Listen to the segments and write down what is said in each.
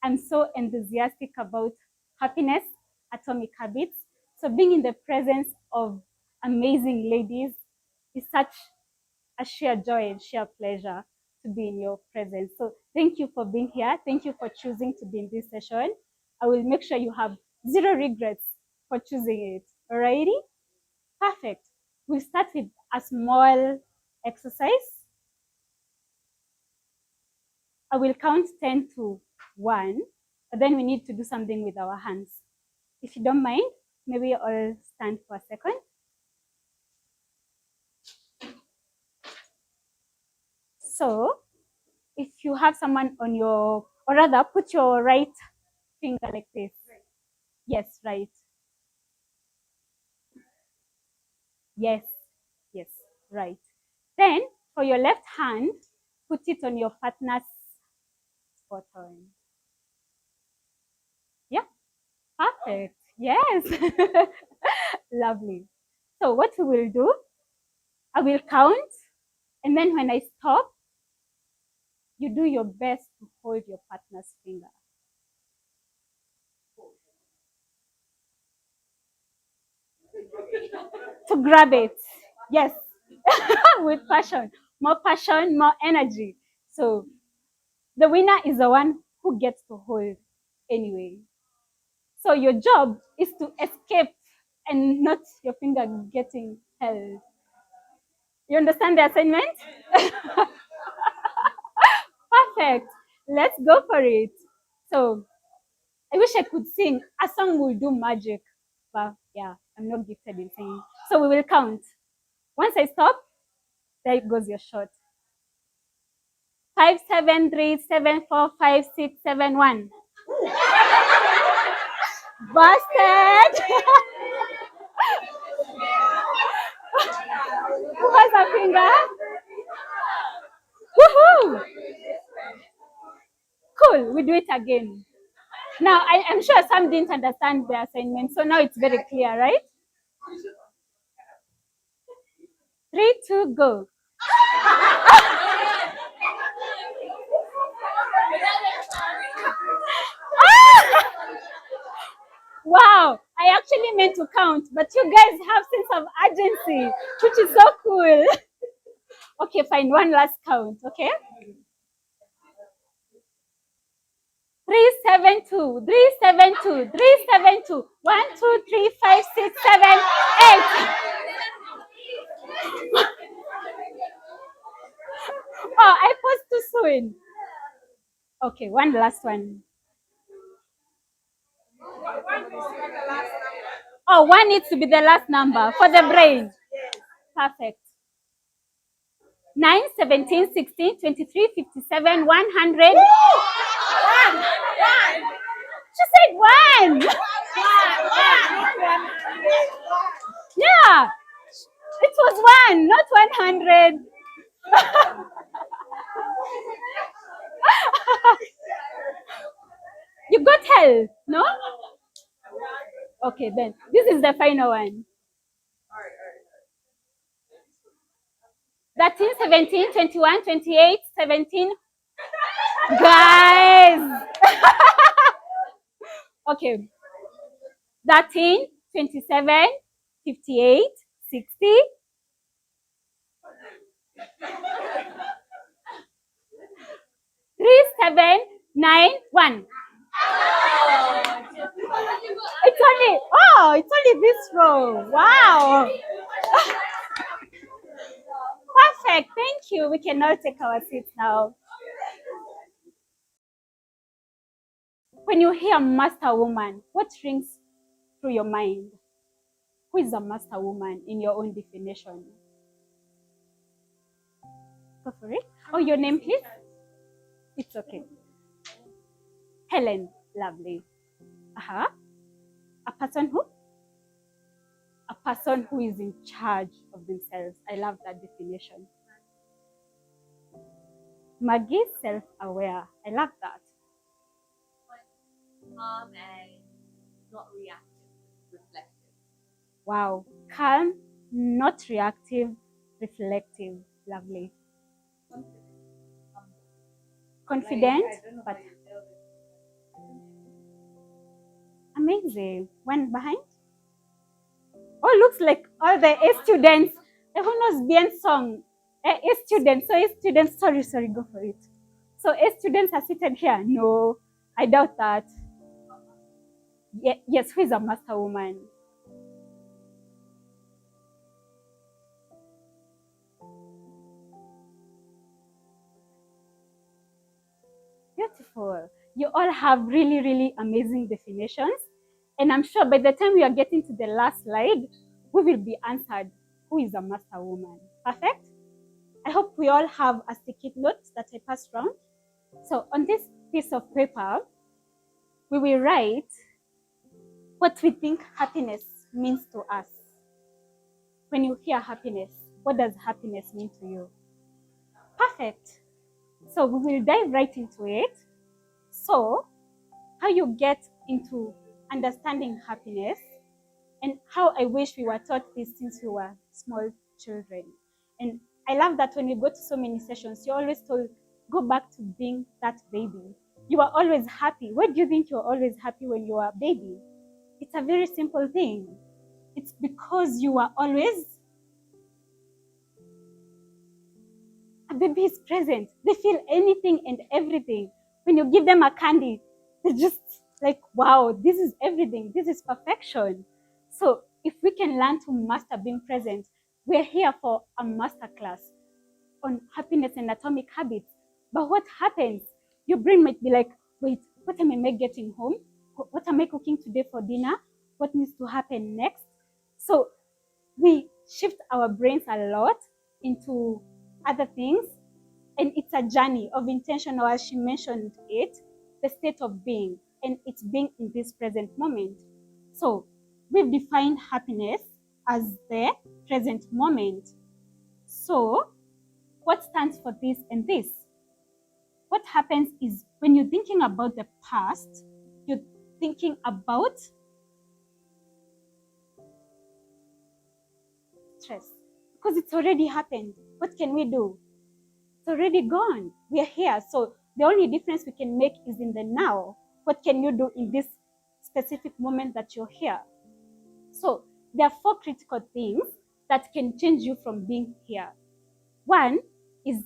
I'm so enthusiastic about happiness, atomic habits. So being in the presence of amazing ladies is such a sheer joy and sheer pleasure to be in your presence. So thank you for being here. Thank you for choosing to be in this session. I will make sure you have zero regrets for choosing it. Alrighty? Perfect. We'll start with a small exercise. I will count 10 to 1, but then we need to do something with our hands. If you don't mind, maybe I'll stand for a second. So if you have someone on your, or rather put your right finger like this. Yes, right. Yes, yes, right. Then for your left hand, put it on your partner's spot on. Yeah, perfect. Yes. Lovely. So what we will do, I will count, and then when I stop, you do your best to hold your partner's finger. To grab it. Yes. With passion. More passion, more energy. So the winner is the one who gets to hold anyway. So your job is to escape and not your finger getting held. You understand the assignment? Perfect. Let's go for it. So I wish I could sing. A song will do magic. But yeah, I'm not gifted in singing. So we will count. Once I stop, there goes your shot. 5, 7, 3, 7, 4, 5, 6, 7, 1. Busted! Who has a finger? Woohoo! Cool, we do it again. Now, I'm sure some didn't understand the assignment, so now it's very clear, right? 3, 2, go. Wow, I actually meant to count, but you guys have sense of urgency, which is so cool. Okay, fine, one last count, okay? 372, 372, 372. 1, 2, 3, 5, 6, 7, 8. Oh, I paused too soon. Okay, one last one. Oh, one needs to be the last number for the brain. Perfect. 9, 17, 16, 23, 57, 100. She said one. Yeah, it was one, not 100. You got help, no? Okay, then this is the final one. 13, 17, 21, 28, 17. Guys. Okay. 13, 27, 58, 60. 3, 7, 9, 1. It's only this row. Wow. Perfect. Thank you. We can now take our seats now. When you hear master woman, what rings through your mind? Who is a master woman in your own definition? Go for it. Oh, your name, please? It's okay. Helen. Lovely. Uh-huh. A person who? A person who is in charge of themselves. I love that definition. Maggie, self-aware. I love that. Calm and not reactive, reflective. Wow. Calm, not reactive, reflective. Lovely. Confident, but Amazing. One behind. Oh, looks like all the A students. Everyone knows Bien's song. A students. So A students, sorry, go for it. So A students are seated here. No, I doubt that. Yes, who is a master woman? Beautiful. You all have really, really amazing definitions. And I'm sure by the time we are getting to the last slide, we will be answered who is a master woman. Perfect? I hope we all have a sticky note that I passed around. So on this piece of paper, we will write what we think happiness means to us. When you hear happiness, what does happiness mean to you? Perfect. So we will dive right into it. So how you get into understanding happiness and how I wish we were taught this since we were small children. And I love that when we go to so many sessions, you're always told, go back to being that baby. You are always happy. Why do you think you're always happy when you are a baby? It's a very simple thing. It's because you are always, a baby is present. They feel anything and everything. When you give them a candy, they're just like, wow, this is everything. This is perfection. So if we can learn to master being present, we're here for a master class on happiness and atomic habits. But what happens? Your brain might be like, wait, what am I getting home? What am I cooking today for dinner? What needs to happen next? So we shift our brains a lot into other things. And it's a journey of intentional, as she mentioned it, the state of being, and it's being in this present moment. So we've defined happiness as the present moment. So what stands for this and this? What happens is when you're thinking about the past, you're thinking about stress because it's already happened. What can we do? It's already gone. We are here. So the only difference we can make is in the now. What can you do in this specific moment that you're here? So there are 4 critical things that can change you from being here. One is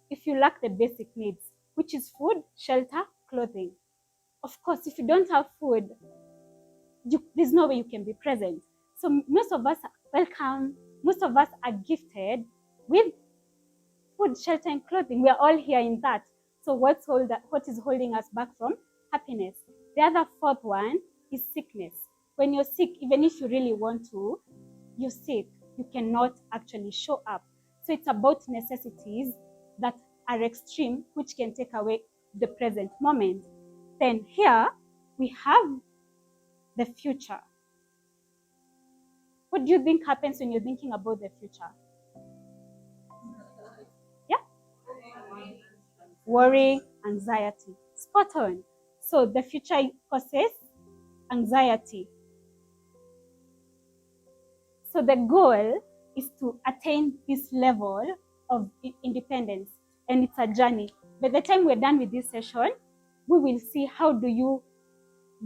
if you lack the basic needs, which is food, shelter, clothing. Of course, if you don't have food, there's no way you can be present. So most of us are welcome. Most of us are gifted with food, shelter, and clothing. We are all here in that. So what is holding us back from happiness? The other 4th one is sickness. When you're sick, even if you really want to, you're sick. You cannot actually show up. So it's about necessities that are extreme, which can take away the present moment. Then here we have the future. What do you think happens when you're thinking about the future? Yeah? Worry, anxiety. Spot on. So the future causes anxiety. So the goal is to attain this level of independence, and it's a journey. By the time we're done with this session, we will see how do you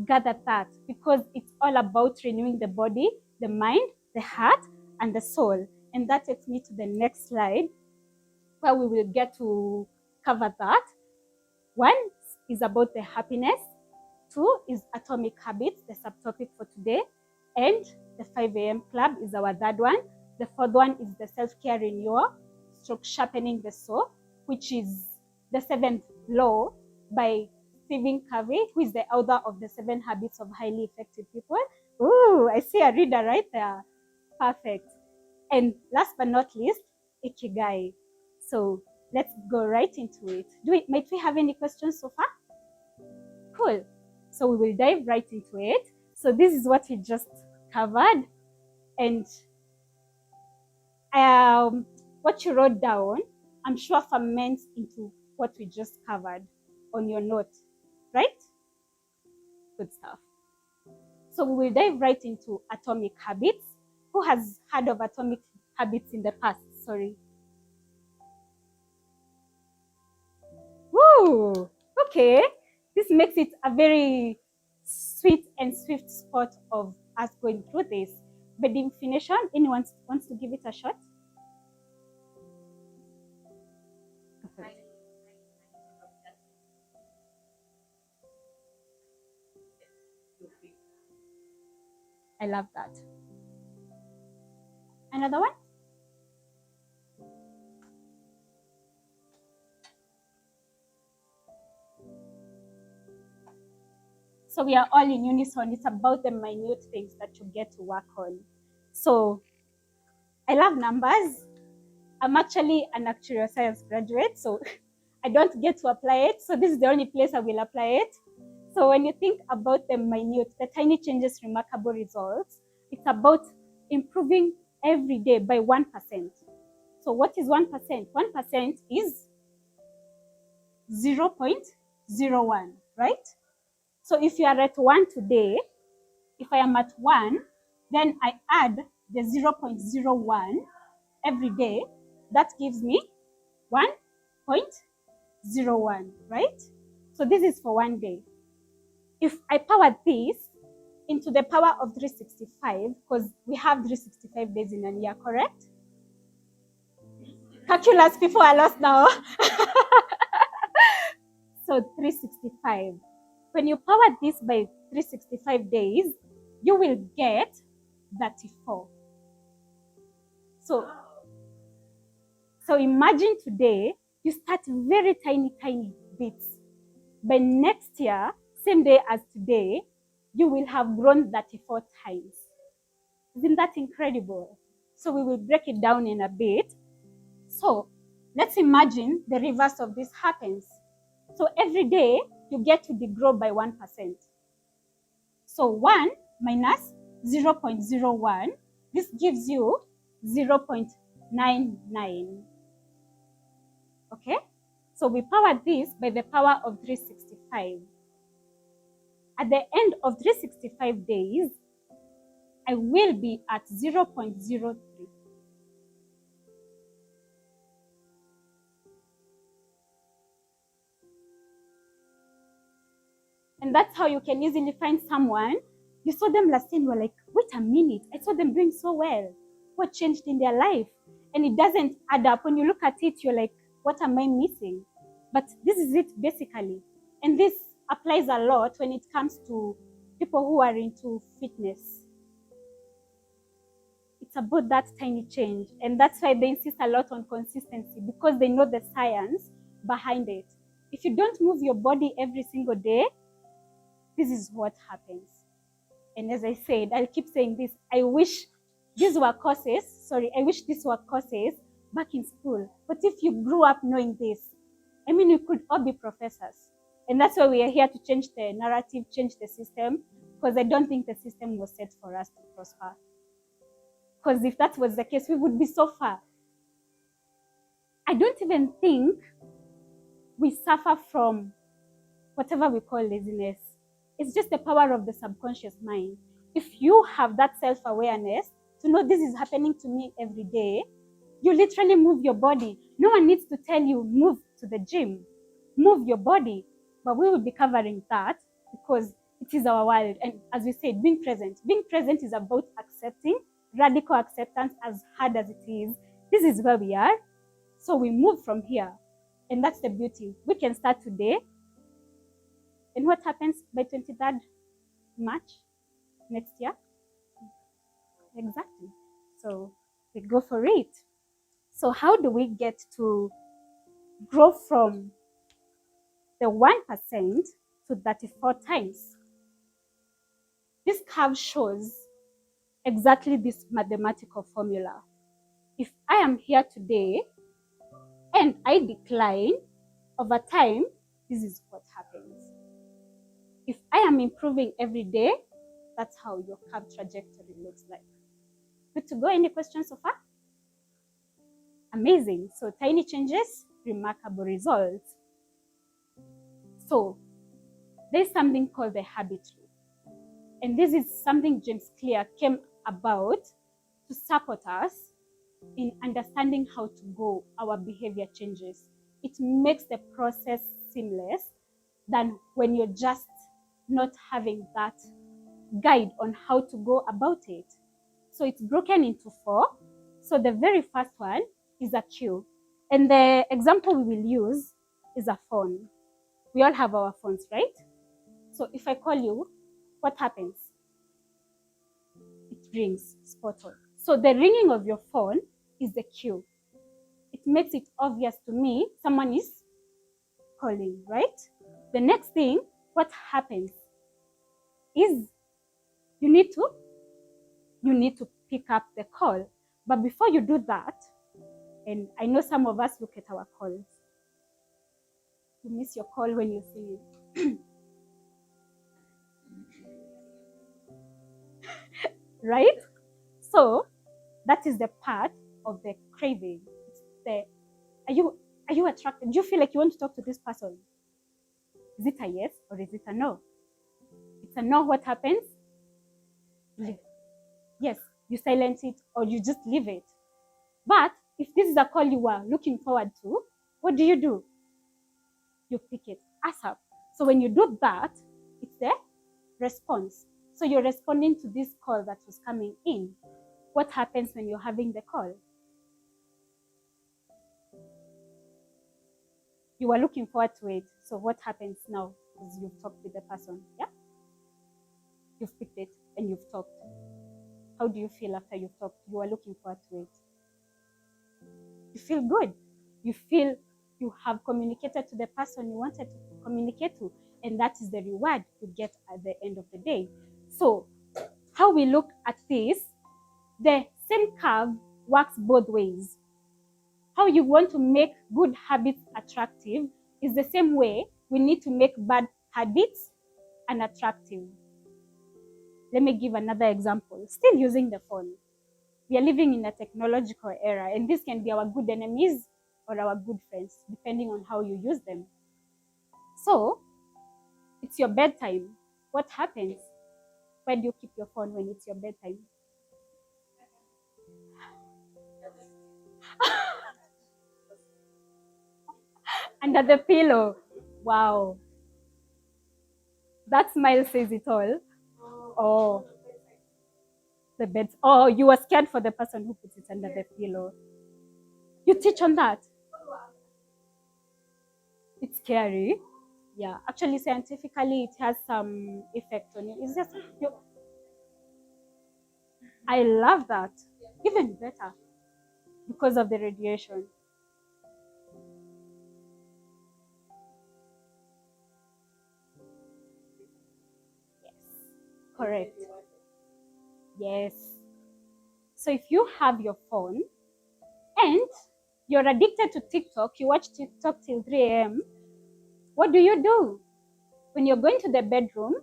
gather that, because it's all about renewing the body, the mind, the heart, and the soul. And that takes me to the next slide, where we will get to cover that. 1 is about the happiness. 2 is atomic habits, the subtopic for today. And the 5 a.m. club is our 3rd one. The 4th one is the self-care renewal, stroke sharpening the soul, which is the 7th law by Stephen Covey, who is the author of the 7 habits of highly effective people. Ooh, I see a reader right there. Perfect. And last but not least, ikigai. So let's go right into it. Might we have any questions so far? Cool. So we will dive right into it. So this is what we just covered, and what you wrote down, I'm sure ferments into what we just covered on your note, right? Good stuff. So we will dive right into atomic habits. Who has heard of atomic habits in the past? Sorry. Woo! Okay. This makes it a very sweet and swift spot of us going through this. By definition, anyone wants to give it a shot? I love that. Another one? So we are all in unison. It's about the minute things that you get to work on. So I love numbers. I'm actually an actuarial science graduate, so I don't get to apply it. So this is the only place I will apply it. So when you think about the minute, the tiny changes, remarkable results, it's about improving every day by 1%. So what is 1%? 1% is 0.01, right? So if you are at 1 today, if I am at 1, then I add the 0.01 every day. That gives me 1.01, right? So this is for 1 day. If I power this into the power of 365, because we have 365 days in a year, correct? Calculus people are lost now. So 365. When you power this by 365 days, you will get 34. So imagine today, you start very tiny bits. By next year, same day as today, you will have grown 34 times. Isn't that incredible? So we will break it down in a bit. So let's imagine the reverse of this happens. So every day, you get to degrow by 1%. So 1 minus 0.01, this gives you 0.99. Okay? So we power this by the power of 365. At the end of 365 days, I will be at 0.03. And that's how you can easily find someone. You saw them last year and you were like, wait a minute, I saw them doing so well. What changed in their life? And it doesn't add up. When you look at it, you're like, what am I missing? But this is it basically. And this applies a lot when it comes to people who are into fitness. It's about that tiny change. And that's why they insist a lot on consistency, because they know the science behind it. If you don't move your body every single day, this is what happens. And as I said, I'll keep saying this, I wish these were courses back in school. But if you grew up knowing this, I mean, we could all be professors. And that's why we are here to change the narrative, change the system, because I don't think the system was set for us to prosper. Because if that was the case, we would be so far. I don't even think we suffer from whatever we call laziness. It's just the power of the subconscious mind. If you have that self-awareness to know this is happening to me every day, you literally move your body. No one needs to tell you, move to the gym, move your body. But we will be covering that because it is our world. And as we said, being present. Being present is about accepting, radical acceptance, as hard as it is. This is where we are. So we move from here. And that's the beauty. We can start today. And what happens by 23rd March next year? Exactly. So we go for it. So how do we get to grow from the 1% to 34 times? This curve shows exactly this mathematical formula. If I am here today and I decline, over time, this is what happens. If I am improving every day, that's how your curve trajectory looks like. Good to go? Any questions so far? Amazing. So tiny changes, remarkable results. So there's something called the habit loop. And this is something James Clear came about to support us in understanding how to go our behavior changes. It makes the process seamless than when you're just not having that guide on how to go about it. So it's broken into 4. So the very first one is a queue. And the example we will use is a phone. We all have our phones, right? So if I call you, what happens? It rings, spot on. So the ringing of your phone is the cue. It makes it obvious to me someone is calling, right? The next thing, what happens is you need to pick up the call. But before you do that, and I know some of us look at our calls. You miss your call when you see it. Right? So that is the part of the craving. It's the are you attracted? Do you feel like you want to talk to this person? Is it a yes or is it a no? It's a no, what happens? Leave. Yes, you silence it or you just leave it. But if this is a call you are looking forward to, what do? You pick it ASAP. So when you do that, it's the response. So you're responding to this call that was coming in. What happens when you're having the call? You are looking forward to it. So what happens now is you've talked with the person, yeah? You've picked it and you've talked. How do you feel after you've talked? You are looking forward to it. You feel good. You feel you have communicated to the person you wanted to communicate to, and that is the reward you get at the end of the day. So how we look at this, the same curve works both ways. How you want to make good habits attractive is the same way we need to make bad habits unattractive. Let me give another example, still using the phone. We are living in a technological era, and this can be our good enemies or our good friends, depending on how you use them. So, it's your bedtime. What happens? Where do you keep your phone when it's your bedtime? Under the pillow. Wow. That smile says it all. Oh, the bed. Oh, you were scared for the person who puts it under the pillow. You teach on that. It's scary. Yeah, actually, scientifically, it has some effect on you. It's just you. I love that. Even better because of the radiation. Yes, correct. Yes. So if you have your phone and you're addicted to TikTok, you watch TikTok till 3 a.m., what do? When you're going to the bedroom,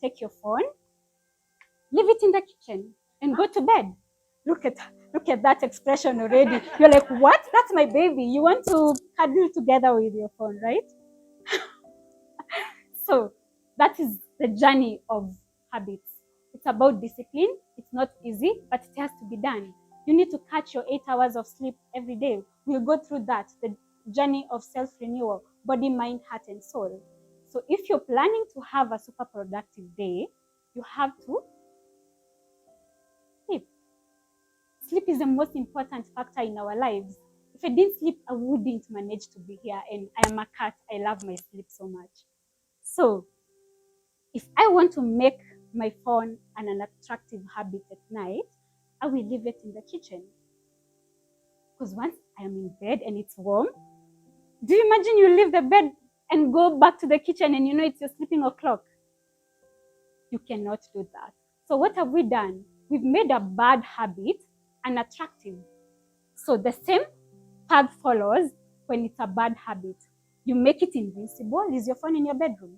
take your phone, leave it in the kitchen, and go to bed. Look at that expression already. You're like, what? That's my baby. You want to cuddle together with your phone, right? So that is the journey of habits. It's about discipline. It's not easy, but it has to be done. You need to catch your 8 hours of sleep every day. We'll go through that, the journey of self-renewal, body, mind, heart, and soul. So if you're planning to have a super productive day, you have to sleep. Sleep is the most important factor in our lives. If I didn't sleep, I wouldn't manage to be here. And I am a cat. I love my sleep so much. So if I want to make my phone an attractive habit at night, I will leave it in the kitchen. Because once I am in bed and it's warm, do you imagine you leave the bed and go back to the kitchen and you know it's your sleeping o'clock? You cannot do that. So what have we done? We've made a bad habit unattractive. So the same path follows when it's a bad habit. You make it invincible. Is your phone in your bedroom?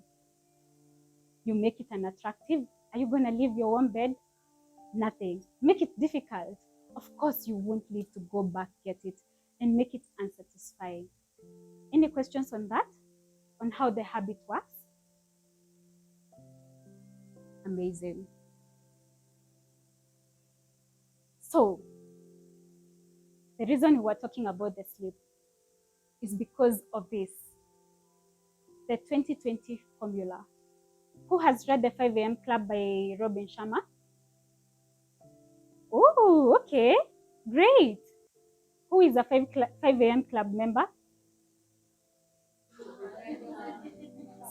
You make it unattractive. Are you going to leave your warm bed? Nothing. Make it difficult. Of course, you won't need to go back, get it, and make it unsatisfying. Any questions on that? On how the habit works? Amazing. So, the reason we're talking about the sleep is because of this, the 2020 formula. Who has read the 5 a.m. Club by Robin Sharma? Oh, okay. Great. Who is a 5 a.m. Club member?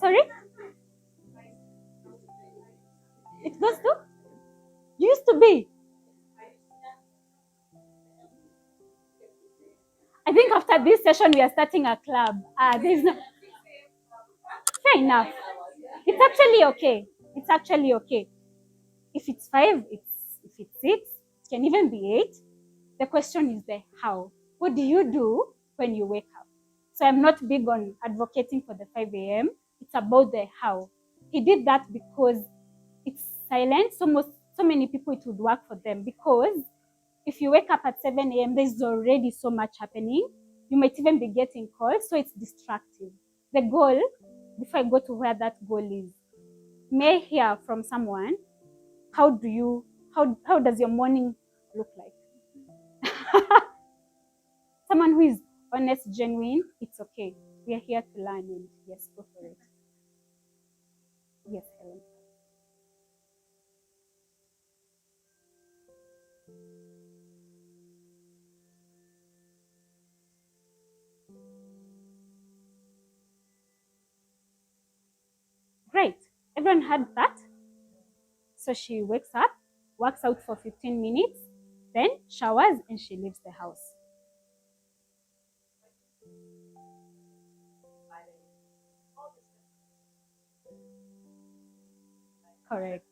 Sorry? It goes to? You used to be. I think after this session, we are starting a club. There's no. Fair enough. It's actually okay. It's actually okay. If it's 5, if it's 6, it can even be 8. The question is the how. What do you do when you wake up? So I'm not big on advocating for the 5 a.m. It's about the how. He did that because it's silent. So many people it would work for them, because if you wake up at 7 a.m., there's already so much happening. You might even be getting calls, so it's distractive. The goal, before I go to where that goal is, may I hear from someone, how does your morning look like? Someone who is honest, genuine, it's okay. We are here to learn, and yes, go for it. Yes, Helen. Great. Everyone had that? So she wakes up, works out for 15 minutes, then showers, and she leaves the house. Correct.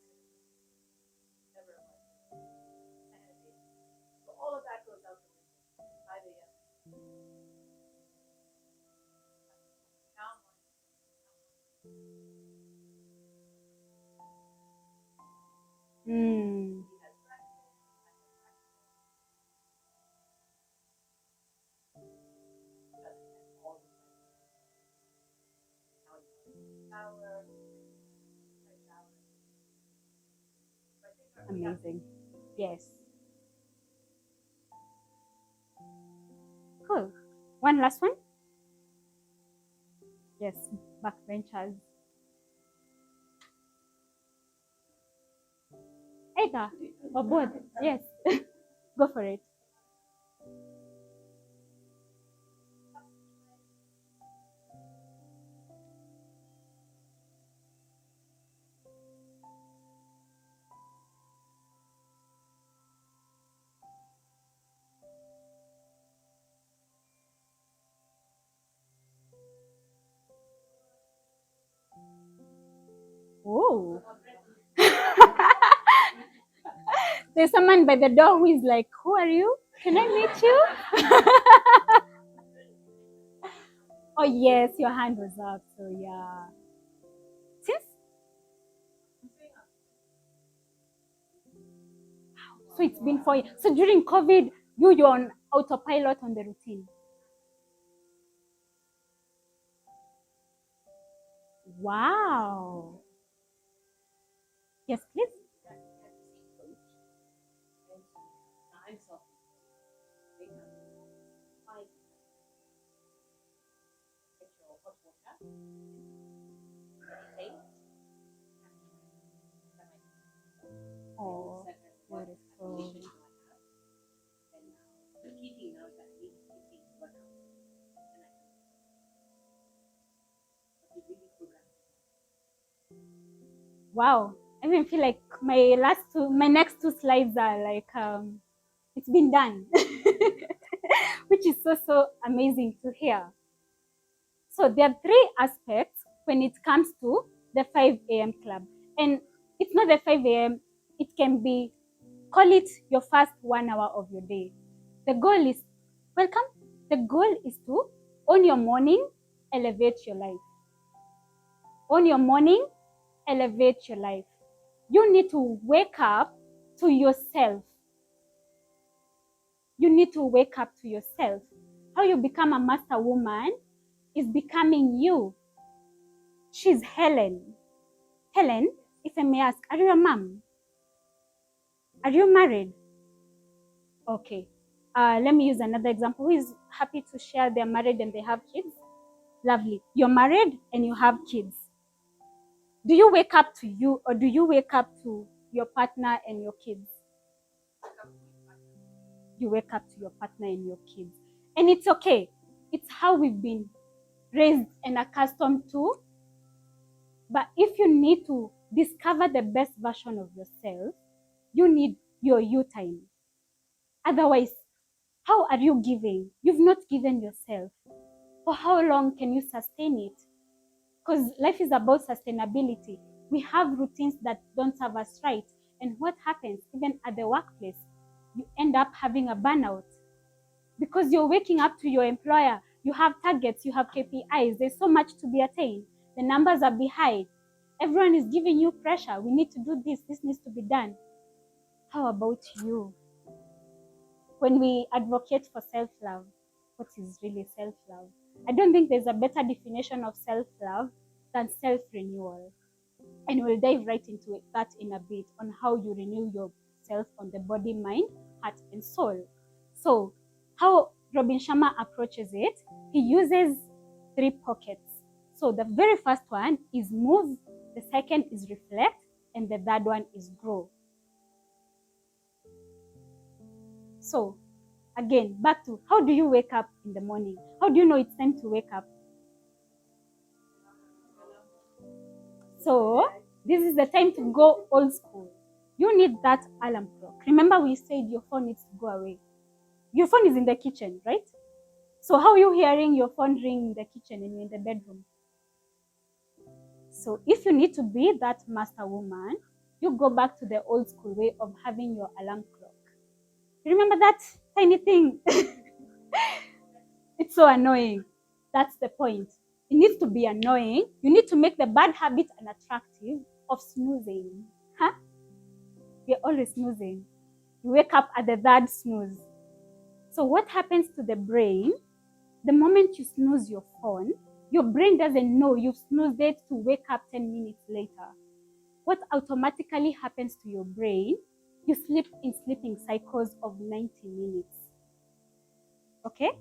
So all of that goes out the window. 5 a.m. Now Mm. Amazing. Yes. Cool. One last one? Yes, backbenchers. Either or both. Yes. Go for it. Oh. There's someone by the door who is like, who are you? Can I meet you? Oh, yes, your hand was up. So, yeah. Since, so it's been 4 years. So during COVID, you're on autopilot on the routine. Wow. Yes, please. I'm self. Wake up. 5. Get your hot water. Meditate. Oh, beautiful. Wow. I even feel like my next two slides are like, it's been done, which is so amazing to hear. So there are 3 aspects when it comes to the 5 a.m. club. And it's not the 5 a.m., it can be, call it your first 1 hour of your day. The goal is, welcome, the goal is to, on your morning, elevate your life. On your morning, elevate your life. You need to wake up to yourself. You need to wake up to yourself. How you become a master woman is becoming you. She's Helen. Helen, if I may ask, are you a mom? Are you married? Okay. Let me use another example. Who is happy to share they're married and they have kids? Lovely. You're married and you have kids. Do you wake up to you, or do you wake up to your partner and your kids? You wake up to your partner and your kids. And it's okay. It's how we've been raised and accustomed to. But if you need to discover the best version of yourself, you need your you time. Otherwise, how are you giving? You've not given yourself. For how long can you sustain it? Because life is about sustainability. We have routines that don't serve us right. And what happens, even at the workplace, you end up having a burnout because you're waking up to your employer. You have targets, you have KPIs. There's so much to be attained. The numbers are behind. Everyone is giving you pressure. We need to do this. This needs to be done. How about you? When we advocate for self-love, what is really self-love? I don't think there's a better definition of self-love than self-renewal. And we'll dive right into that in a bit on how you renew yourself on the body, mind, heart, and soul. So, how Robin Sharma approaches it, he uses 3 pockets. So, the very first one is move, the second is reflect, and the third one is grow. So, again, back to how do you wake up in the morning? How do you know it's time to wake up? So, this is the time to go old school. You need that alarm clock. Remember, we said your phone needs to go away. Your phone is in the kitchen, right? So, how are you hearing your phone ring in the kitchen and you're in the bedroom? So, if you need to be that master woman, you go back to the old school way of having your alarm clock. Remember that tiny thing? It's so annoying. That's the point. It needs to be annoying. You need to make the bad habit unattractive of snoozing. Huh? We're always snoozing. You wake up at the third snooze. So what happens to the brain? The moment you snooze your phone, your brain doesn't know you've snoozed it to wake up 10 minutes later. What automatically happens to your brain? You sleep in sleeping cycles of 90 minutes. Okay?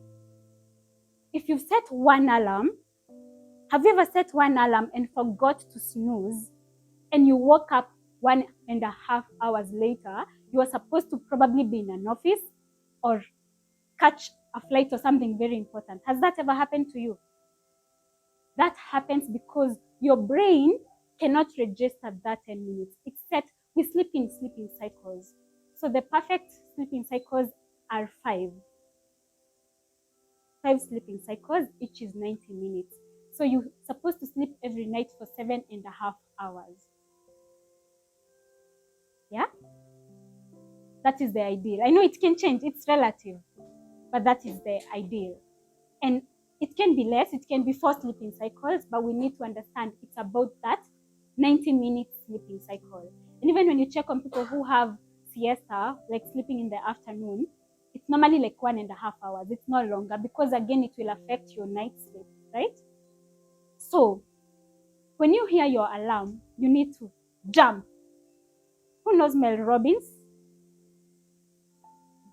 If you set one alarm, have you ever set one alarm and forgot to snooze and you woke up 1.5 hours later? You are supposed to probably be in an office or catch a flight or something very important. Has that ever happened to you? That happens because your brain cannot register that 10 minutes. It's set, we sleep in sleeping cycles. So the perfect sleeping cycles are 5. 5 sleeping cycles, each is 90 minutes. So you're supposed to sleep every night for 7.5 hours. Yeah? That is the ideal. I know it can change, it's relative, but that is the ideal. And it can be less, it can be 4 sleeping cycles, but we need to understand it's about that 90-minute sleeping cycle. And even when you check on people who have siesta, like sleeping in the afternoon, it's normally like 1.5 hours. It's no longer because, again, it will affect your night sleep, right? So, when you hear your alarm, you need to jump. Who knows Mel Robbins?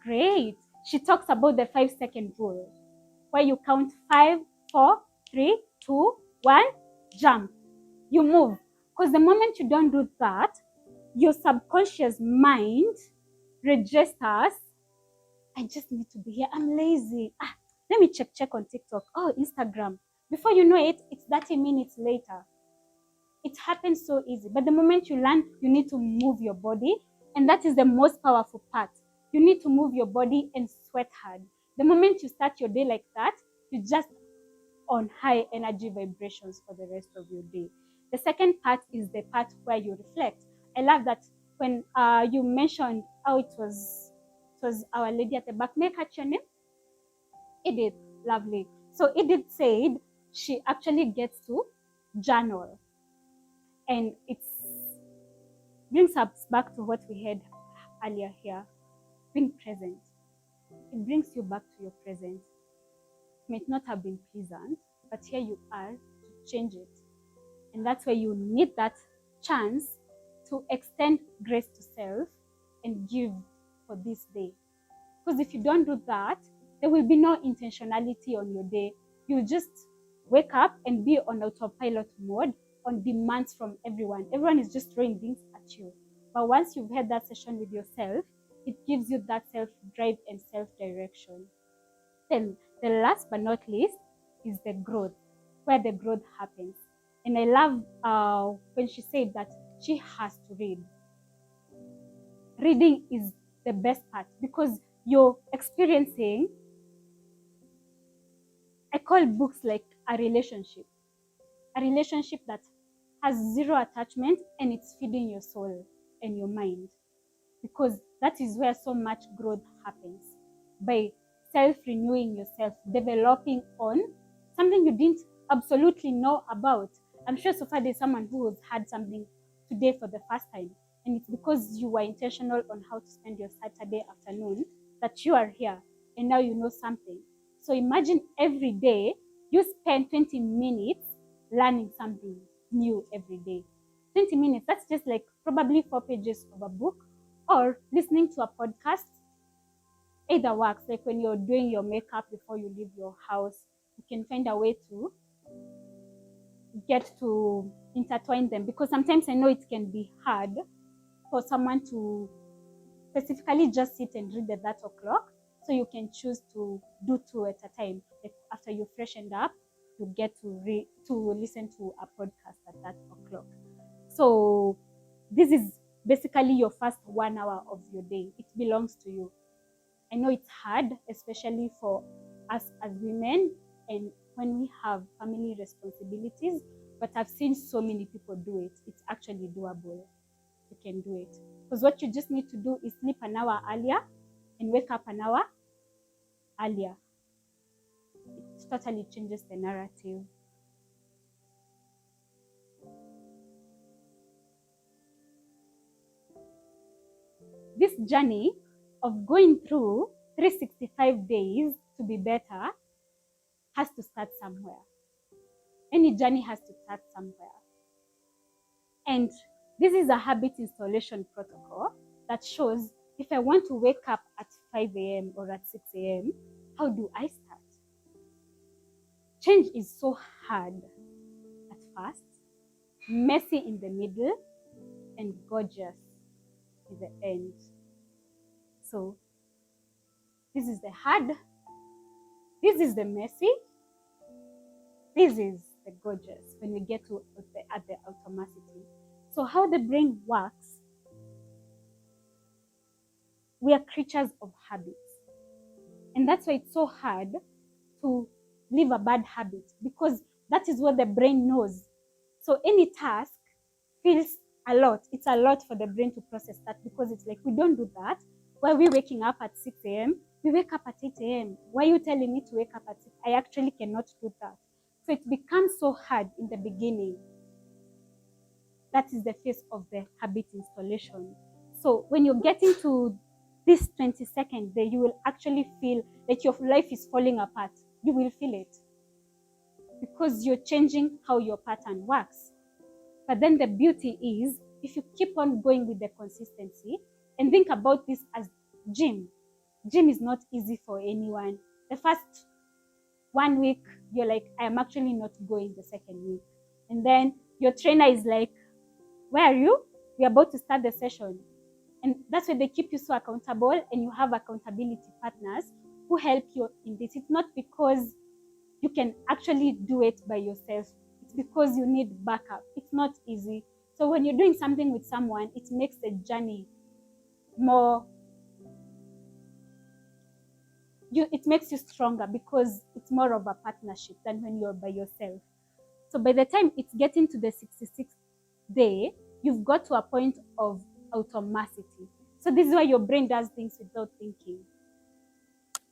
Great. She talks about the 5-second rule, where you count 5, 4, 3, 2, 1, jump. You move. Because the moment you don't do that, your subconscious mind registers, I just need to be here. I'm lazy. Let me check on TikTok. Oh, Instagram. Before you know it, it's 30 minutes later. It happens so easy. But the moment you learn, you need to move your body. And that is the most powerful part. You need to move your body and sweat hard. The moment you start your day like that, you just on high energy vibrations for the rest of your day. The second part is the part where you reflect. I love that when you mentioned how it was Our Lady at the back. May I catch your name? Edith. Lovely. So Edith said she actually gets to journal. And it brings us back to what we had earlier here, being present. It brings you back to your present. It might not have been pleasant, but here you are to change it. And that's where you need that chance to extend grace to self and give for this day. Because if you don't do that, there will be no intentionality on your day. You just wake up and be on autopilot mode on demands from everyone. Everyone is just throwing things at you. But once you've had that session with yourself, it gives you that self-drive and self-direction. Then the last but not least is the growth, where the growth happens. And I love when she said that she has to read. Reading is the best part because you're experiencing, I call books like a relationship that has zero attachment and it's feeding your soul and your mind, because that is where so much growth happens, by self-renewing yourself, developing on something you didn't absolutely know about. I'm sure so far there's someone who has had something today for the first time, and it's because you were intentional on how to spend your Saturday afternoon that you are here and now you know something. So imagine every day you spend 20 minutes learning something new every day. 20 minutes, that's just like probably 4 pages of a book, or listening to a podcast. Either works, like when you're doing your makeup before you leave your house, you can find a way to get to intertwine them, because sometimes I know it can be hard for someone to specifically just sit and read at that o'clock. So you can choose to do 2 at a time. Like after you freshened up, you get to listen to a podcast at that o'clock. So this is basically your first 1 hour of your day. It belongs to you. I know it's hard, especially for us as women and when we have family responsibilities, but I've seen so many people do it. It's actually doable. You can do it. Because what you just need to do is sleep an hour earlier and wake up an hour earlier. It totally changes the narrative. This journey of going through 365 days to be better has to start somewhere. Any journey has to start somewhere. And this is a habit installation protocol that shows if I want to wake up at 5 a.m. or at 6 a.m., how do I start? Change is so hard at first, messy in the middle, and gorgeous in the end. So this is the hard, this is the messy, this is the gorgeous when we get to at the automaticity. So how the brain works, we are creatures of habits. And that's why it's so hard to leave a bad habit, because that is what the brain knows. So any task feels a lot. It's a lot for the brain to process that, because it's like, we don't do that. Why are we waking up at 6 a.m.? We wake up at 8 a.m. Why are you telling me to wake up at 6? I actually cannot do that. So it becomes so hard in the beginning. That is the phase of the habit installation. So when you're getting to this 22nd day, you will actually feel like your life is falling apart. You will feel it because you're changing how your pattern works. But then the beauty is, if you keep on going with the consistency, and think about this as gym. Gym is not easy for anyone. The first 1 week, you're like, I'm actually not going the second week. And then your trainer is like, where are you? We're about to start the session. And that's why they keep you so accountable, and you have accountability partners who help you in this. It's not because you can actually do it by yourself. It's because you need backup. It's not easy. So when you're doing something with someone, it makes the journey more, it makes you stronger, because it's more of a partnership than when you're by yourself. So by the time it's getting to the 66th day, you've got to a point of automaticity. So this is why your brain does things without thinking.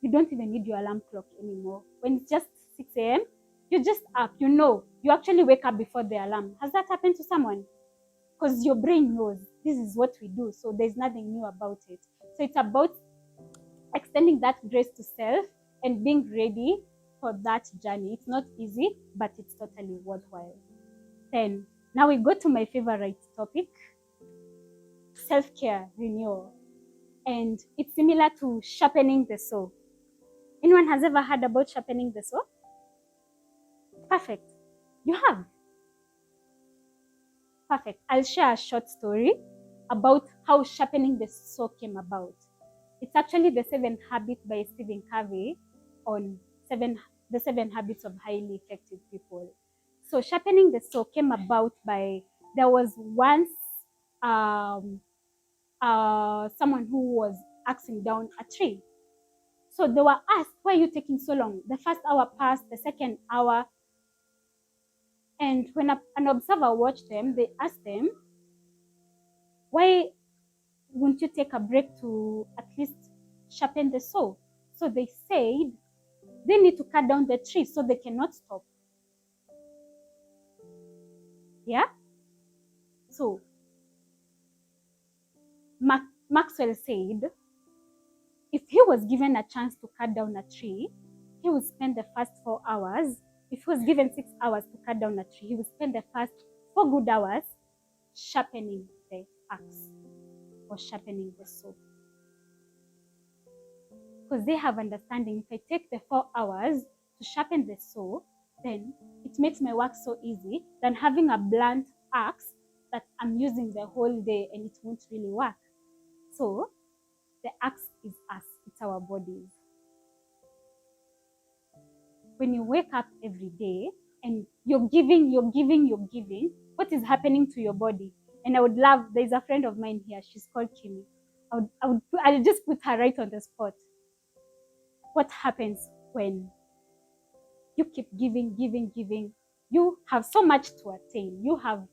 You don't even need your alarm clock anymore. When it's just 6 a.m., you're just up. You actually wake up before the alarm. Has that happened to someone? Because your brain knows this is what we do. So there's nothing new about it. So it's about extending that grace to self and being ready for that journey. It's not easy, but it's totally worthwhile. Then, now we go to my favorite topic, self-care renewal. And it's similar to sharpening the saw. Anyone has ever heard about sharpening the saw? Perfect. You have. Perfect. I'll share a short story about how sharpening the saw came about. It's actually the 7 Habits by Stephen Covey on the 7 Habits of Highly Effective People. So sharpening the saw came about by there was once um, someone who was axing down a tree. So they were asked, "Why are you taking so long?" The first hour passed, the second hour, and when an observer watched them, they asked them, "Why won't you take a break to at least sharpen the saw?" So they said they need to cut down the tree so they cannot stop. Yeah? So Maxwell said if he was given a chance to cut down a tree, he would spend the first 4 hours. If he was given 6 hours to cut down a tree, he would spend the first 4 good hours sharpening the axe or sharpening the saw. Because they have understanding, if I take the 4 hours to sharpen the saw, then it makes my work so easy than having a blunt axe that I'm using the whole day and it won't really work. So the axe is us, it's our bodies. When you wake up every day and you're giving, what is happening to your body? And I would love, there's a friend of mine here, she's called Kimi. I'll just put her right on the spot. What happens when you keep giving? You have so much to attain. You have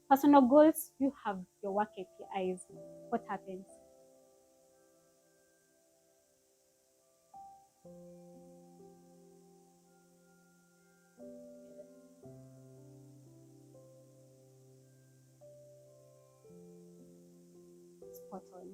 personal goals, you have your work KPIs. What happens? Spot on.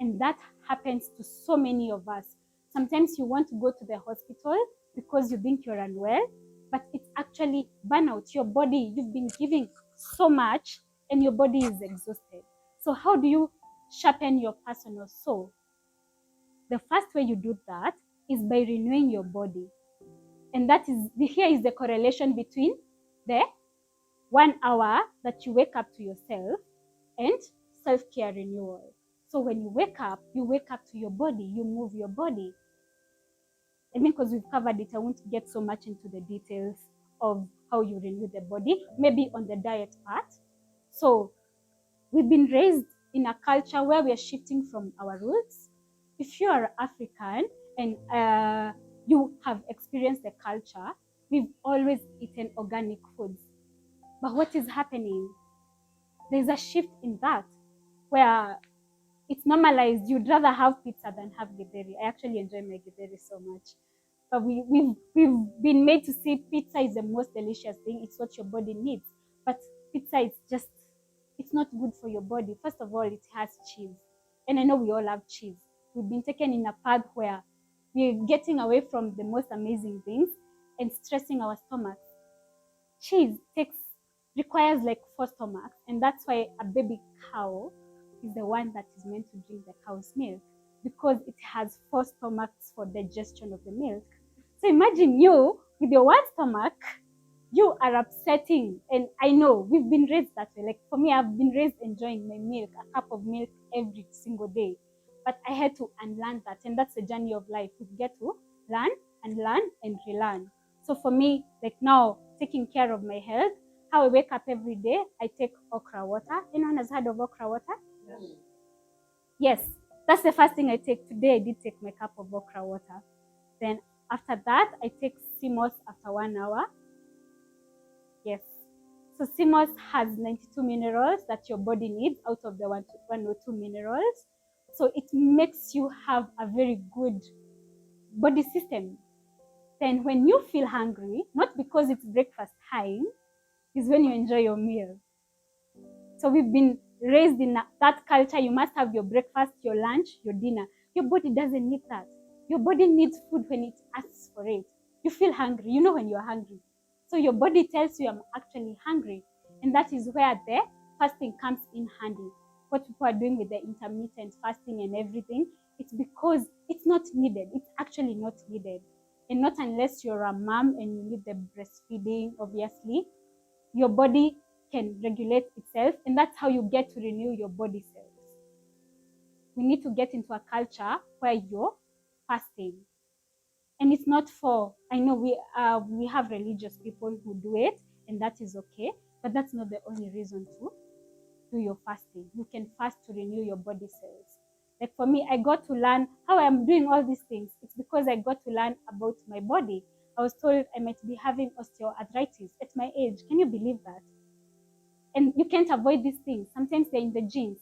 And that happens to so many of us. Sometimes you want to go to the hospital because you think you're unwell, but it's actually burnout. Your body, you've been giving so much and your body is exhausted. So how do you sharpen your personal soul? The first way you do that is by renewing your body. And that is, here is the correlation between the 1 hour that you wake up to yourself and self-care renewal. So when you wake up to your body, you move your body. I mean, because we've covered it, I won't get so much into the details of how you renew the body, maybe on the diet part. So we've been raised in a culture where we are shifting from our roots. If you are African and you have experienced the culture, we've always eaten organic foods. But what is happening? There's a shift in that where it's normalized. You'd rather have pizza than have githeri. I actually enjoy my githeri so much. But we've been made to see pizza is the most delicious thing. It's what your body needs. But pizza is just, it's not good for your body. First of all, it has cheese. And I know we all love cheese. We've been taken in a path where we're getting away from the most amazing things and stressing our stomachs. Cheese requires like 4 stomachs, and that's why a baby cow is the one that is meant to drink the cow's milk, because it has 4 stomachs for digestion of the milk. So imagine you with your 1 stomach, you are upsetting. And I know we've been raised that way. Like for me, I've been raised enjoying my milk, a cup of milk every single day. But I had to unlearn that. And that's the journey of life. We get to learn and relearn. So for me, like now, taking care of my health, how I wake up every day, I take okra water. Anyone has heard of okra water? Yes. Yes, that's the first thing I take. Today I did take my cup of okra water. Then after that, I take CMOS after 1 hour. Yes. So CMOS has 92 minerals that your body needs out of the 102 minerals. So it makes you have a very good body system. Then when you feel hungry, not because it's breakfast time, is when you enjoy your meal. So we've been raised in that culture. You must have your breakfast, your lunch, your dinner. Your body doesn't need that. Your body needs food when it asks for it. You feel hungry. You know when you're hungry. So your body tells you I'm actually hungry. And that is where the fasting comes in handy. What people are doing with the intermittent fasting and everything, it's because it's not needed. It's actually not needed. And not unless you're a mom and you need the breastfeeding, obviously. Your body can regulate itself, and that's how you get to renew your body cells. We need to get into a culture where you're fasting. And it's not for, I know we have religious people who do it, and that is okay, but that's not the only reason to do your fasting. You can fast to renew your body cells. Like for me, I got to learn how I'm doing all these things. It's because I got to learn about my body. I was told I might be having osteoarthritis at my age. Can you believe that? And you can't avoid these things. Sometimes they're in the genes.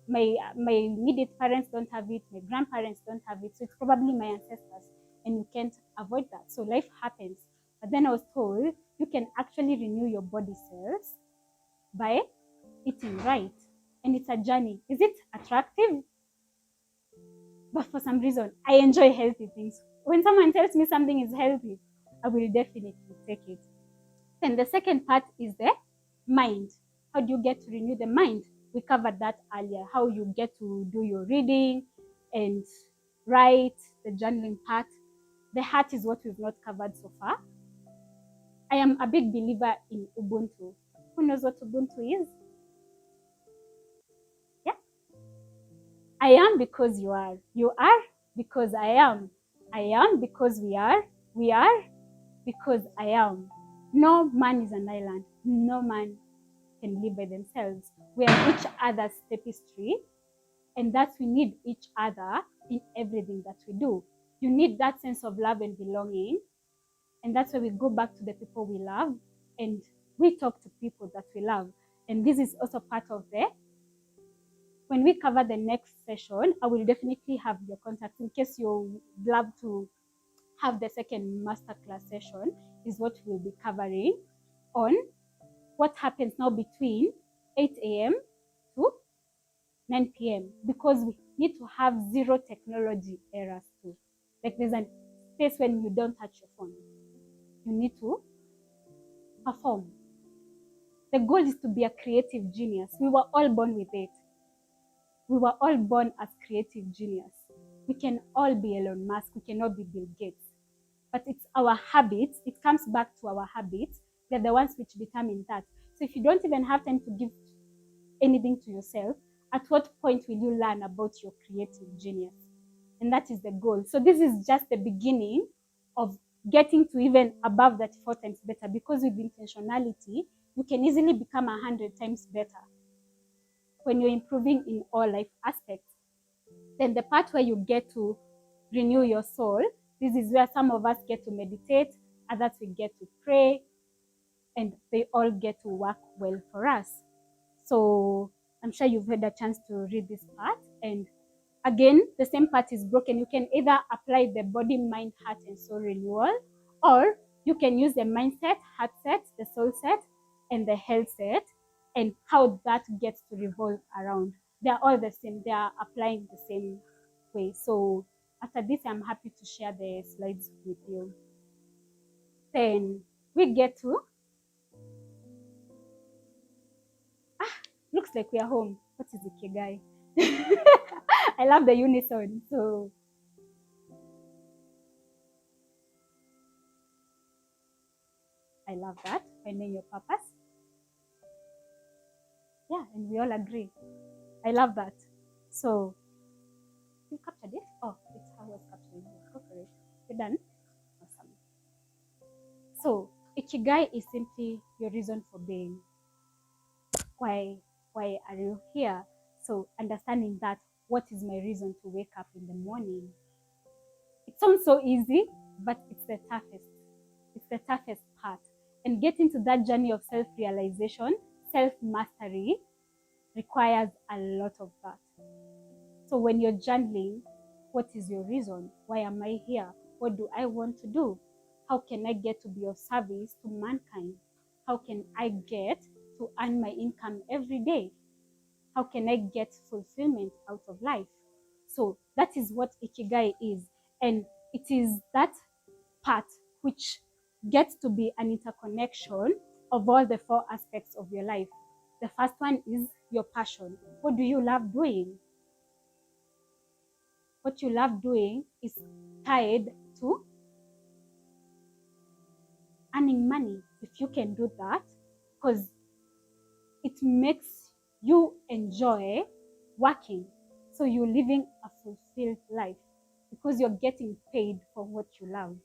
My immediate parents don't have it, my grandparents don't have it, so it's probably my ancestors, and you can't avoid that. So life happens. But then I was told you can actually renew your body cells by eating right, and it's a journey. Is it attractive? But for some reason, I enjoy healthy things. When someone tells me something is healthy, I will definitely take it. Then the second part is the mind. How do you get to renew the mind? We covered that earlier, how you get to do your reading and write, the journaling part. The heart is what we've not covered so far. I am a big believer in Ubuntu. Who knows what Ubuntu is? Yeah. I am because you are. You are because I am. I am because we are. We are because I am. No man is an island. No man can live by themselves. We are each other's tapestry, and that we need each other in everything that we do. You need that sense of love and belonging, and that's why we go back to the people we love, and we talk to people that we love. And this is also part of the, when we cover the next session, I will definitely have your contact in case you love to have the second masterclass session, is what we'll be covering on what happens now between 8 a.m. to 9 p.m. because we need to have zero technology errors too. Like there's a space when you don't touch your phone. You need to perform. The goal is to be a creative genius. We were all born with it. We were all born as creative genius. We can all be Elon Musk. We cannot be Bill Gates. But it's our habits. It comes back to our habits. They're the ones which determine that. So if you don't even have time to give anything to yourself, at what point will you learn about your creative genius? And that is the goal. So this is just the beginning of getting to even above that 4 times better, because with intentionality, you can easily become 100 times better when you're improving in all life aspects. Then the part where you get to renew your soul, this is where some of us get to meditate, others we get to pray, and they all get to work well for us. So I'm sure you've had a chance to read this part. And again, the same part is broken. You can either apply the body, mind, heart, and soul renewal, or you can use the mindset, heart set, the soul set, and the health set, and how that gets to revolve around. They're all the same. They are applying the same way. So after this, I'm happy to share the slides with you. Then we get to, looks like we are home. What is Ikigai? I love the unison. So I love that. Finding your purpose. Yeah, and we all agree. I love that. So you captured it? Oh, it's how I was capturing it. Go for it. You're done? Awesome. So Ikigai is simply your reason for being. Why are you here? So understanding that, what is my reason to wake up in the morning? It sounds so easy, but it's the toughest. It's the toughest part. And getting to that journey of self-realization, self-mastery, requires a lot of that. So when you're journaling, what is your reason? Why am I here? What do I want to do? How can I get to be of service to mankind? How can I get to earn my income every day? How can I get fulfillment out of life? So that is what Ikigai is. And it is that part which gets to be an interconnection of all the 4 aspects of your life. The first one is your passion. What do you love doing? What you love doing is tied to earning money. If you can do that, because it makes you enjoy working. So you're living a fulfilled life because you're getting paid for what you love.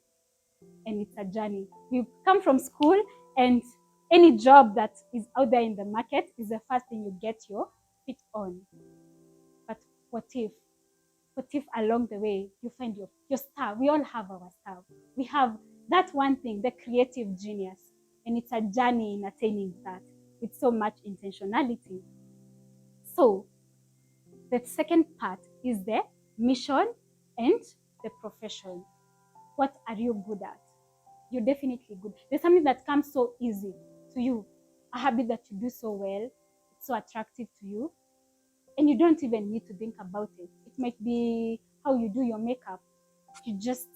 And it's a journey. You come from school, and any job that is out there in the market is the first thing you get your feet on. But what if? What if along the way you find your star? We all have our star. We have that one thing, the creative genius. And it's a journey in attaining that with so much intentionality. So the second part is the mission and the profession. What are you good at? You're definitely good. There's something that comes so easy to you, a habit that you do so well, it's so attractive to you, and you don't even need to think about it. It might be how you do your makeup. You just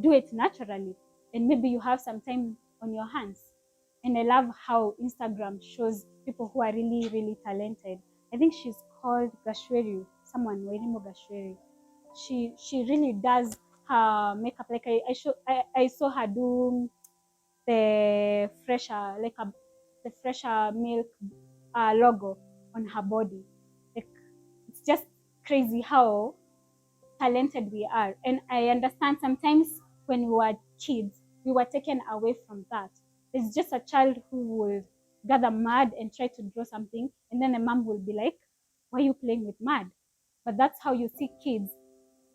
do it naturally, and maybe you have some time on your hands. And I love how Instagram shows people who are really, really talented. I think she's called Gashweri, someone, Wairimo Gashweri. She really does her makeup. Like I saw her do the fresher, the fresher milk logo on her body. Like, it's just crazy how talented we are. And I understand sometimes when we were kids, we were taken away from that. There's just a child who will gather mud and try to draw something, and then the mom will be like, "Why are you playing with mud?" But that's how you see kids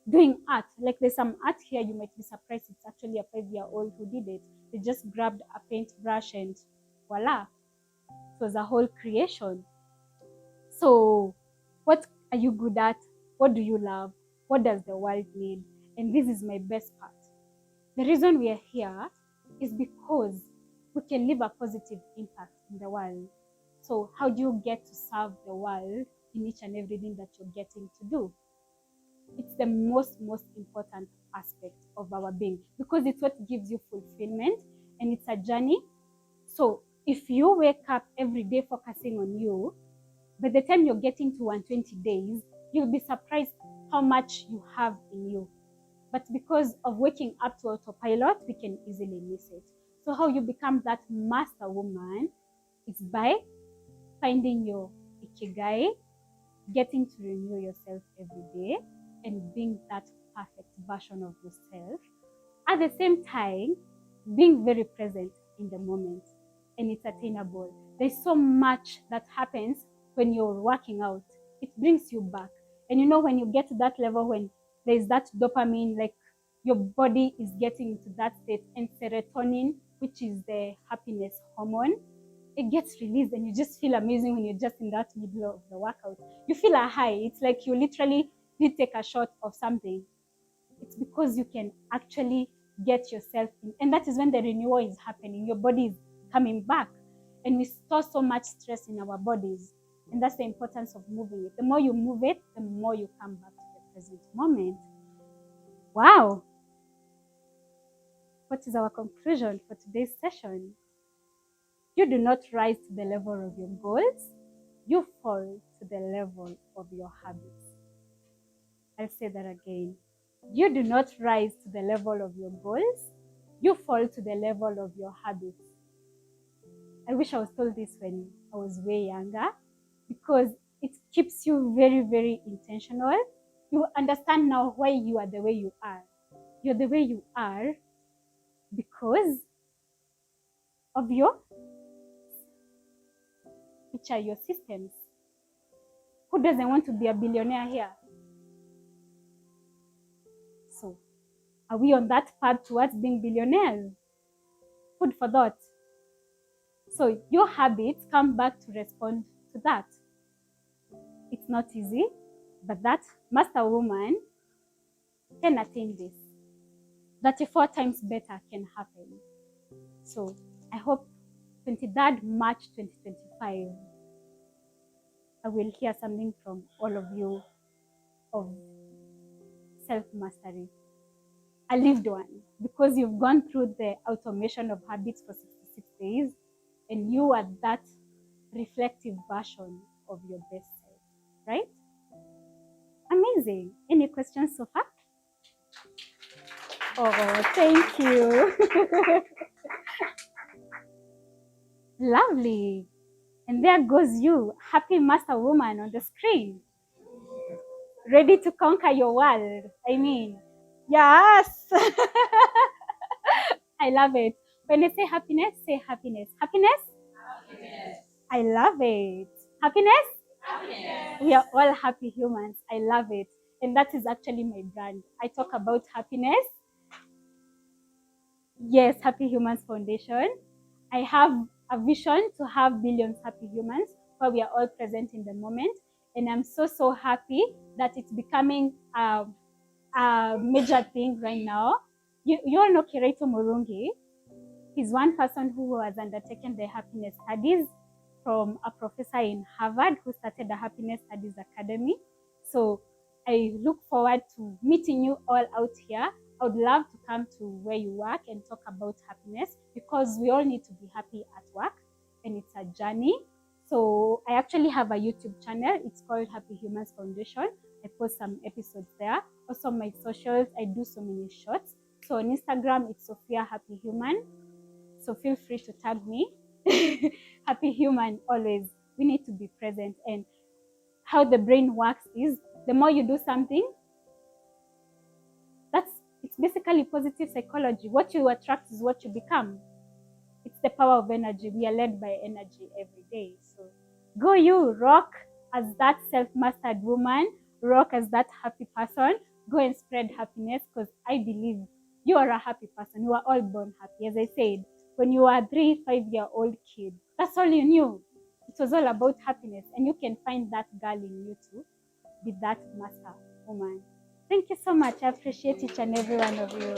doing art. Like, there's some art here, you might be surprised it's actually a 5-year-old who did it. They just grabbed a paintbrush and voila, it was a whole creation. So what are you good at? What do you love? What does the world need? And this is my best part. The reason we are here is because we can leave a positive impact in the world. So how do you get to serve the world in each and everything that you're getting to do? It's the most important aspect of our being, because it's what gives you fulfillment, and it's a journey. So if you wake up every day focusing on you, by the time you're getting to 120 days, you'll be surprised how much you have in you. But because of waking up to autopilot, we can easily miss it. So how you become that master woman is by finding your ikigai, getting to renew yourself every day, and being that perfect version of yourself. At the same time, being very present in the moment, and it's attainable. There's so much that happens when you're working out. It brings you back. And you know, when you get to that level, when there's that dopamine, like your body is getting into that state, and serotonin, which is the happiness hormone, it gets released, and you just feel amazing when you're just in that middle of the workout. You feel a high. It's like you literally did take a shot of something. It's because you can actually get yourself in. And that is when the renewal is happening. Your body is coming back. And we store so much stress in our bodies. And that's the importance of moving it. The more you move it, the more you come back to the present moment. Wow. What is our conclusion for today's session? You do not rise to the level of your goals. You fall to the level of your habits. I'll say that again. You do not rise to the level of your goals. You fall to the level of your habits. I wish I was told this when I was way younger, because it keeps you very, very intentional. You understand now why you are the way you are. You're the way you are because of which are your systems. Who doesn't want to be a billionaire here? So, are we on that path towards being billionaires? Food for thought. So your habits come back to respond to that. It's not easy, but that master woman can attain this. 34 times better can happen. So I hope 23rd March 2025, I will hear something from all of you of self-mastery. A lived one, because you've gone through the automation of habits for 66 days, and you are that reflective version of your best self, right? Amazing. Any questions so far? Oh, thank you. Lovely. And there goes you, happy master woman on the screen, ready to conquer your world. I mean, yes. I love it. When I say happiness. Happiness? Happiness. I love it. Happiness? Happiness. We are all happy humans. I love it. And that is actually my brand. I talk about happiness. Yes, Happy Humans Foundation. I have a vision to have billions happy humans where we are all present in the moment. And I'm so happy that it's becoming a major thing right now. You all know Kireito Murungi. He's one person who has undertaken the happiness studies from a professor in Harvard who started the Happiness Studies Academy. So I look forward to meeting you all out here. I would love to come to where you work and talk about happiness because we all need to be happy at work and it's a journey. So I actually have a YouTube channel. It's called Happy Humans Foundation. I post some episodes there. Also on my socials, I do so many shorts. So on Instagram, it's Sophia Happy Human. So feel free to tag me. Happy human always. We need to be present. And how the brain works is the more you do something, it's basically positive psychology. What you attract is what you become. It's the power of energy. We are led by energy every day. So go you, rock as that self-mastered woman, rock as that happy person. Go and spread happiness because I believe you are a happy person. You are all born happy. As I said, when you were a 3-5-year-old kid, that's all you knew. It was all about happiness. And you can find that girl in you too. Be that master woman. Thank you so much. I appreciate each and every one of you.